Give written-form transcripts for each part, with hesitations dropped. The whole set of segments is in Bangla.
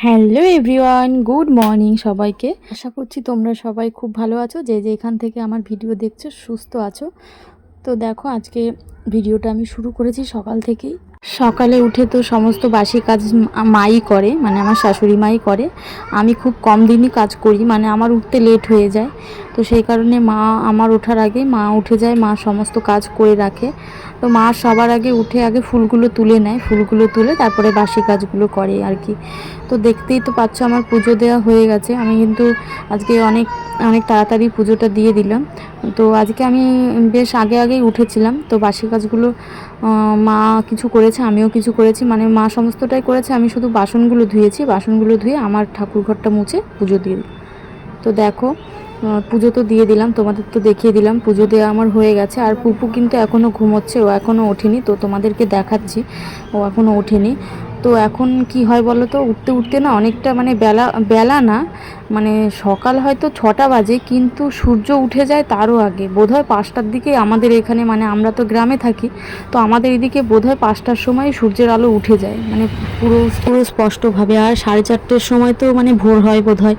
হ্যালো এভরিওয়ান, গুড মর্নিং সবাইকে। আশা করছি তোমরা সবাই খুব ভালো আছো, যে যেখান থেকে আমার ভিডিও দেখছো সুস্থ আছো। তো দেখো, আজকে ভিডিওটা আমি শুরু করেছি সকাল থেকেই। সকালে উঠে তো সমস্ত বাসি কাজ মাই করে, মানে আমার শাশুড়ি মাই করে। আমি খুব কম দিনই কাজ করি, মানে আমার উঠতে লেট হয়ে যায়। তো সেই কারণে মা আমার ওঠার আগে মা উঠে যায়, মা সমস্ত কাজ করে রাখে। তো মা সবার আগে উঠে আগে ফুলগুলো তুলে নেয়, ফুলগুলো তুলে তারপরে বাসি কাজগুলো করে আর কি। তো দেখতেই তো পাচ্ছ আমার পুজো দেওয়া হয়ে গেছে। আমি কিন্তু আজকে অনেক অনেক তাড়াতাড়ি পুজোটা দিয়ে দিলাম। তো আজকে আমি বেশ আগেই উঠেছিলাম। তো বাসি কাজগুলো মা কিছু করেছে, আমিও কিছু করেছি, মানে মা সমস্তটাই করেছে। আমি শুধু বাসনগুলো ধুয়েছি, বাসনগুলো ধুয়ে আমার ঠাকুর ঘরটা মুছে পুজো দিয়ে। তো দেখো, পুজো তো দিয়ে দিলাম, তোমাদের তো দেখিয়ে দিলাম পুজো দেওয়া আমার হয়ে গেছে। আর পুপু কিন্তু এখনও ঘুমোচ্ছে, ও এখনও ওঠেনি। তো তোমাদেরকে দেখাচ্ছি, ও এখনও ওঠেনি। তো এখন কি হয় বলো তো, উঠতে উঠতে না অনেকটা, মানে বেলা বেলা না, মানে সকাল হয়তো 6টা বাজে, কিন্তু সূর্য উঠে যায় তারও আগে, বোধহয় 5টার দিকে আমাদের এখানে, মানে আমরা তো গ্রামে থাকি, তো আমাদের এদিকে বোধহয় 5টার সময় সূর্যের আলো উঠে যায়, মানে পুরো পুরো স্পষ্টভাবে। আর 4:30টার সময় তো মানে ভোর হয় বোধহয়।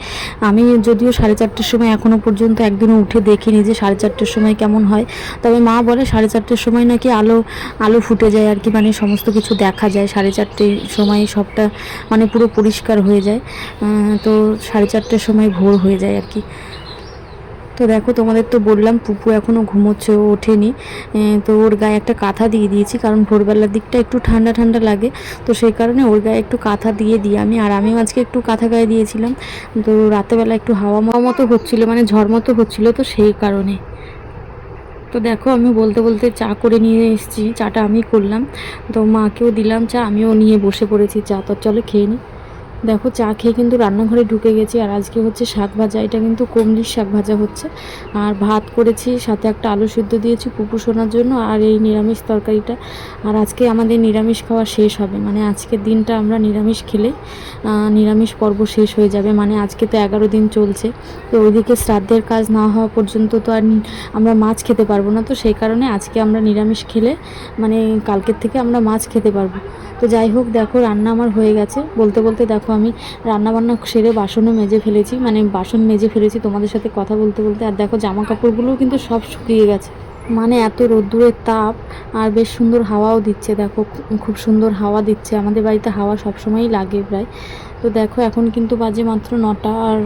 আমি যদিও 4:30টার সময় এখনও পর্যন্ত একদিনও উঠে দেখিনি যে 4:30টার সময় কেমন হয়। তবে মা বলে 4:30টার সময় নাকি আলো আলো ফুটে যায় আর কি, মানে সমস্ত কিছু দেখা যায় 4:30টার সময়, সবটা মানে পুরো পরিষ্কার হয়ে যায়। তো 4:30টার সময় ভোর হয়ে যায় আর কি। তো দেখো, তোমাদের তো বললাম পুপু এখনও ঘুমোচ্ছে, ও ওঠেনি। তো ওর গায়ে একটা কাঁথা দিয়ে দিয়েছি, কারণ ভোরবেলার দিকটা একটু ঠান্ডা ঠান্ডা লাগে। তো সেই কারণে ওর গায়ে একটু কাঁথা দিয়ে দিই আমি। আর আমিও আজকে একটু কাঁথা গায়ে দিয়েছিলাম। তো রাতেবেলা একটু হাওয়া মতো হচ্ছিলো, মানে ঝড় মতো হচ্ছিলো, তো সেই কারণে। তো দেখো, আমি বলতে বলতে চা করে নিয়ে এসেছি, চাটা আমি করলাম। তো মাকেও দিলাম চা, আমিও নিয়ে বসে পড়েছি চা। তো চলো খেয়ে নিই। দেখো, চা খেয়ে কিন্তু রান্নাঘরে ঢুকে গেছি। আর আজকে হচ্ছে শাক ভাজা, এটা কিন্তু কুমড়ির শাক ভাজা হচ্ছে। আর ভাত করেছি, সাথে একটা আলু সিদ্ধ দিয়েছি পুপু সোনার জন্য, আর এই নিরামিষ তরকারিটা। আর আজকে আমাদের নিরামিষ খাওয়া শেষ হবে, মানে আজকের দিনটা আমরা নিরামিষ খেলে নিরামিষ পর্ব শেষ হয়ে যাবে। মানে আজকে তো 11 দিন চলছে। তো ওইদিকে শ্রাদ্ধের কাজ না হওয়া পর্যন্ত তো আর আমরা মাছ খেতে পারবো না। তো সেই কারণে আজকে আমরা নিরামিষ খেলে, মানে কালকের থেকে আমরা মাছ খেতে পারবো। তো যাই হোক, দেখো রান্না আমার হয়ে গেছে। বলতে বলতে দেখো আমি রান্নাবান্না সেরে বাসনও মেজে ফেলেছি, মানে বাসন মেজে ফেলেছি তোমাদের সাথে কথা বলতে বলতে। আর দেখো, জামা কাপড়গুলোও কিন্তু সব শুকিয়ে গেছে, মানে এত রোদ্দুরের তাপ। আর বেশ সুন্দর হাওয়াও দিচ্ছে, দেখো খুব সুন্দর হাওয়া দিচ্ছে। আমাদের বাড়িতে হাওয়া সবসময়ই লাগে প্রায়। তো দেখো, এখন কিন্তু বাজে মাত্র 9টা। আর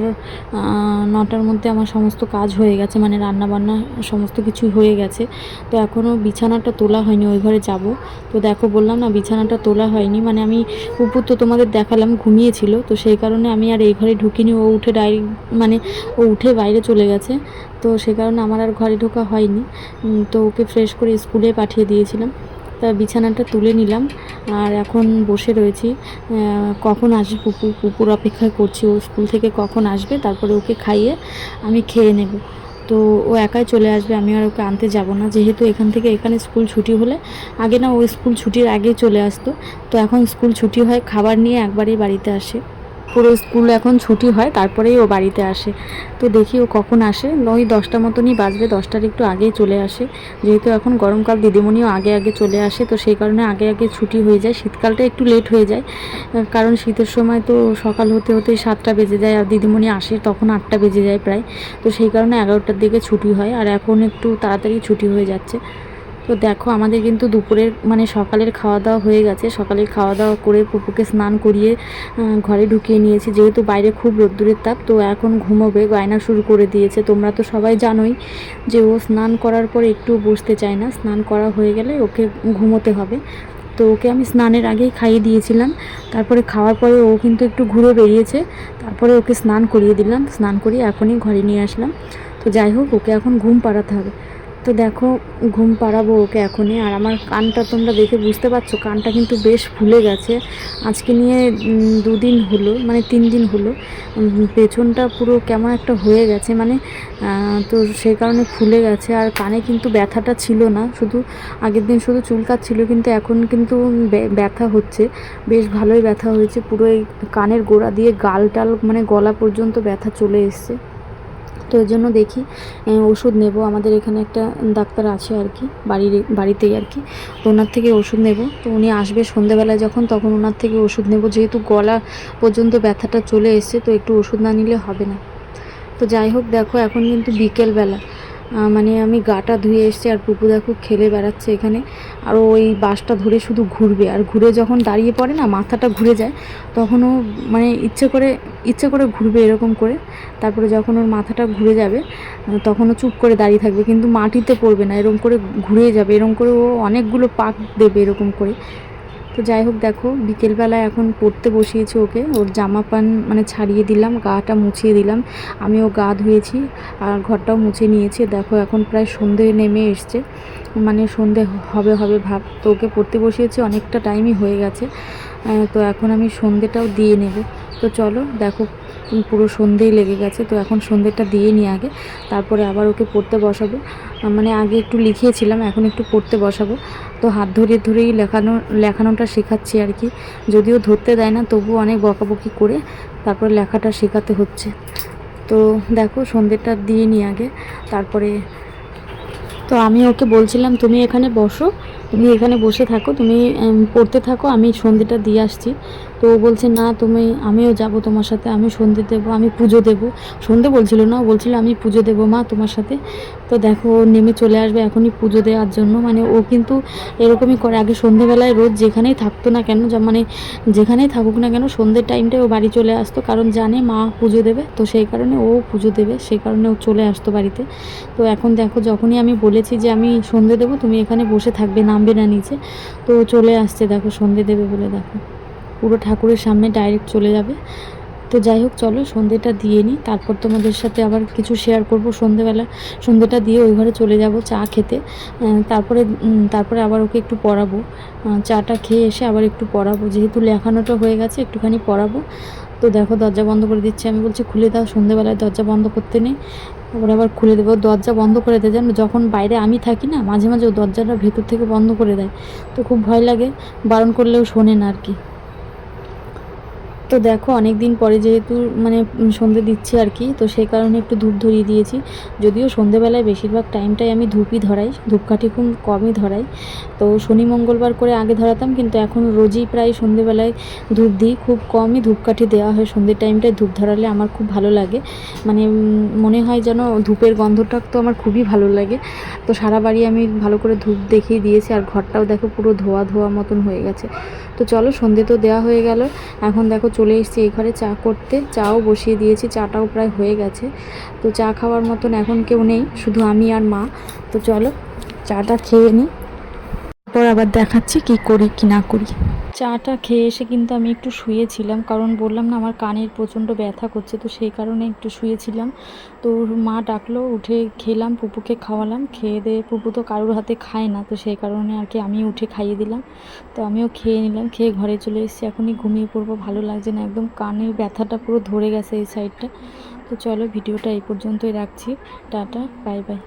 9টার মধ্যে আমার সমস্ত কাজ হয়ে গেছে, মানে রান্নাবান্না সমস্ত কিছুই হয়ে গেছে। তো এখনও বিছানাটা তোলা হয়নি, ওই ঘরে যাব। তো দেখো, বললাম না বিছানাটা তোলা হয়নি, মানে আমি উপর তো তোমাদের দেখালাম ঘুমিয়েছিল, তো সেই কারণে আমি আর এই ঘরে ঢুকিনি। ও উঠে ডাইরেক্ট, মানে ও উঠে বাইরে চলে গেছে। তো সে কারণে আমার আর ঘরে ঢোকা হয়নি। তো ওকে ফ্রেশ করে স্কুলে পাঠিয়ে দিয়েছিলাম। তা বিছানাটা তুলে নিলাম, আর এখন বসে রয়েছি। কখন আসবে পুপুর অপেক্ষায় করছি, ও স্কুল থেকে কখন আসবে, তারপরে ওকে খাইয়ে আমি খেয়ে নেব। তো ও একাই চলে আসবে, আমি আর ওকে আনতে যাব না, যেহেতু এখান থেকে এখানে স্কুল ছুটি হলে, আগে না ও স্কুল ছুটির আগেই চলে আসতো। তো এখন স্কুল ছুটি হয়, খাবার নিয়ে একবারেই বাড়িতে আসে। পুরো স্কুল এখন ছুটি হয়, তারপরেই ও বাড়িতে আসে। তো দেখি ও কখন আসে। ওই 10টা মতনই বাজবে, 10টার একটু আগেই চলে আসে। যেহেতু এখন গরমকাল, দিদিমণিও আগে চলে আসে, তো সেই কারণে আগে ছুটি হয়ে যায়। শীতকালটা একটু লেট হয়ে যায়, কারণ শীতের সময় তো সকাল হতে হতেই 7টা বেজে যায়, আর দিদিমণি আসে তখন 8টা বেজে যায় প্রায়। তো সেই কারণে 11টার দিকে ছুটি হয়, আর এখন একটু তাড়াতাড়ি ছুটি হয়ে যাচ্ছে। তো দেখো, আমাদের কিন্তু দুপুরের, মানে সকালের খাওয়া দাওয়া হয়ে গেছে। সকালের খাওয়া দাওয়া করে পুপুকে স্নান করিয়ে ঘরে ঢুকিয়ে নিয়েছি, যেহেতু বাইরে খুব রোদ্দুরের তাপ। তো এখন ঘুমোবে, গয়না শুরু করে দিয়েছে। তোমরা তো সবাই জানোই যে ও স্নান করার পরে একটু বসতে চায় না, স্নান করা হয়ে গেলে ওকে ঘুমোতে হবে। তো ওকে আমি স্নানের আগেই খাইয়ে দিয়েছিলাম। তারপরে খাওয়ার পরে ও কিন্তু একটু ঘুরে বেরিয়েছে, তারপরে ওকে স্নান করিয়ে দিলাম। স্নান করিয়ে এখনই ঘরে নিয়ে আসলাম। তো যাই হোক, ওকে এখন ঘুম পাড়াতে হবে। তো দেখো, ঘুম পাড়াবো ওকে এখনই। আর আমার কানটা তোমরা দেখে বুঝতে পারছো, কানটা কিন্তু বেশ ফুলে গেছে। আজকে নিয়ে 2 দিন হলো, মানে 3 দিন হলো। পেছনটা পুরো কেমন একটা হয়ে গেছে, মানে তো সেই কারণে ফুলে গেছে। আর কানে কিন্তু ব্যথাটা ছিল না, শুধু আগের দিন শুধু চুলকাচ্ছিল, কিন্তু এখন কিন্তু ব্যথা হচ্ছে, বেশ ভালোই ব্যথা হয়েছে। পুরো এই কানের গোড়া দিয়ে গাল টাল, মানে গলা পর্যন্ত ব্যথা চলে এসছে। তো ওই জন্য দেখি ওষুধ নেব। আমাদের এখানে একটা ডাক্তার আছে আর কি, বাড়িতেই আর কি, তো ওনার থেকে ওষুধ নেব। তো উনি আসবে সন্ধেবেলায় যখন, তখন ওনার থেকে ওষুধ নেব, যেহেতু গলা পর্যন্ত ব্যথাটা চলে এসছে, তো একটু ওষুধ না নিলে হবে না। তো যাই হোক, দেখো এখন কিন্তু বিকেলবেলা, মানে আমি গাটা ধুয়ে এসেছি, আর পুপু দেখো খেলে বেড়াচ্ছে এখানে। আর ওই বাসটা ধরে শুধু ঘুরবে, আর ঘুরে যখন দাঁড়িয়ে পড়ে না, মাথাটা ঘুরে যায়, তখনও মানে ইচ্ছে করে ঘুরবে এরকম করে। তারপরে যখন ওর মাথাটা ঘুরে যাবে, তখনও চুপ করে দাঁড়িয়ে থাকবে, কিন্তু মাটিতে পড়বে না, এরকম করে ঘুরে যাবে, এরকম করে ও অনেকগুলো পাক দেবে এরকম করে। তো যাই হোক, দেখো বিকেলবেলায় এখন পড়তে বসিয়েছি ওকে। ওর জামা প্যান্ট মানে ছাড়িয়ে দিলাম, গাটা মুছিয়ে দিলাম, আমিও গা ধুয়েছি আর ঘরটাও মুছে নিয়েছি। দেখো এখন প্রায় সন্ধে নেমে এসছে, মানে সন্ধে হবে ভাব। তো ওকে পড়তে বসিয়েছি, অনেকটা টাইমই হয়ে গেছে। তো এখন আমি সন্ধেটাও দিয়ে নেব। তো চলো, দেখো পুরো সন্ধেই লেগে গেছে। তো এখন সন্ধেটা দিয়ে নিই আগে, তারপরে আবার ওকে পড়তে বসাবো। মানে আগে একটু লিখিয়েছিলাম, এখন একটু পড়তে বসাবো। তো হাত ধরেই লেখানোটা শেখাচ্ছি আর কি, যদিও ধরতে দেয় না, তবুও অনেক বকাবকি করে তারপর লেখাটা শেখাতে হচ্ছে। তো দেখো সন্ধেটা দিয়ে নিই আগে, তারপরে তো আমি ওকে বলছিলাম তুমি এখানে বসো, তুমি এখানে বসে থাকো, তুমি পড়তে থাকো, আমি সন্ধেটা দিয়ে আসছি। তো ও বলছে না, আমিও যাব তোমার সাথে, আমি সন্ধে দেবো, আমি পুজো দেবো। সন্ধে বলছিল না, বলছিল আমি পুজো দেবো মা তোমার সাথে। তো দেখো ও নেমে চলে আসবে এখনই পুজো দেওয়ার জন্য। মানে ও কিন্তু এরকমই করে, আগে সন্ধেবেলায় রোজ যেখানেই থাকতো না কেন, মানে যেখানেই থাকুক না কেন, সন্ধ্যের টাইমটায় ও বাড়ি চলে আসতো, কারণ জানে মা পুজো দেবে, তো সেই কারণে ও পুজো দেবে, সেই কারণে ও চলে আসতো বাড়িতে। তো এখন দেখো, যখনই আমি বলেছি যে আমি সন্ধে দেবো, তুমি এখানে বসে থাকবে, নামবে না নিচে, তো চলে আসছে দেখো সন্ধে দেবে বলে। দেখো পুরো ঠাকুরের সামনে ডাইরেক্ট চলে যাবে। তো যাই হোক, চলো সন্ধেটা দিয়ে নিই, তারপর তোমাদের সাথে আবার কিছু শেয়ার করব। সন্ধেটা দিয়ে ওই ঘরে চলে যাব চা খেতে। তারপরে আবার ওকে একটু পড়াবো, চাটা খেয়ে এসে আবার একটু পড়াবো, যেহেতু লেখানোটা হয়ে গেছে, একটুখানি পড়াবো। তো দেখো দরজা বন্ধ করে দিচ্ছে, আমি বলছি খুলে দাও, সন্ধেবেলায় দরজা বন্ধ করতে নেই। তারপরে আবার খুলে দেবো, দরজা বন্ধ করে দেয়, যেন যখন বাইরে আমি থাকি না, মাঝে মাঝে ও দরজাটা ভেতর থেকে বন্ধ করে দেয়, তো খুব ভয় লাগে, বারণ করলেও শোনে না আর কি। তো দেখো অনেক দিন পরে যেহেতু মানে সন্ধে দিচ্ছি আর কি, তো সেই কারণে একটু ধূপ ধরিয়ে দিয়েছি। যদিও সন্ধেবেলায় বেশিরভাগ টাইমটাই আমি ধূপই ধরাই, ধূপকাঠি খুব কমই ধরাই। তো শনি মঙ্গলবার করে আগে ধরাতাম, কিন্তু এখন রোজই প্রায় সন্ধেবেলায় ধূপ দিই, খুব কমই ধূপকাঠি দেওয়া হয়। সন্ধ্যের টাইমটায় ধূপ ধরালে আমার খুব ভালো লাগে, মানে মনে হয় যেন ধূপের গন্ধটা তো আমার খুবই ভালো লাগে। তো সারা বাড়ি আমি ভালো করে ধূপ দেখিয়ে দিয়েছি, আর ঘরটাও দেখো পুরো ধোয়া ধোয়া মতন হয়ে গেছে। তো চলো, সন্ধে তো দেওয়া হয়ে গেল, এখন দেখো চলে এসেছি এই ঘরে চা করতে, চাও বসিয়ে দিয়েছি, চাটাও প্রায় হয়ে গেছে। তো চা খাওয়ার মতন এখন কেউ নেই, শুধু আমি আর মা। তো চলো চাটা খেয়ে নিই, তারপর আবার দেখাচ্ছি কি করি কি না করি। চাটা খেয়ে এসে কিন্তু আমি একটু শুয়েছিলাম, কারণ বললাম না আমার কানের প্রচণ্ড ব্যথা করছে, তো সেই কারণে একটু শুয়েছিলাম। তো মা ডাকলো, উঠে খেলাম, পুপুকে খাওয়ালাম, খেয়ে দিয়ে, পুপু তো কারোর হাতে খায় না, তো সেই কারণে আর কি আমি উঠে খাইয়ে দিলাম। তো আমিও খেয়ে নিলাম, খেয়ে ঘরে চলে এসেছি, এখনই ঘুমিয়ে পড়বো, ভালো লাগছে না একদম, কানের ব্যথাটা পুরো ধরে গেছে এই সাইডটা। তো চলো ভিডিওটা এই পর্যন্তই রাখছি, টাটা, বাই বাই।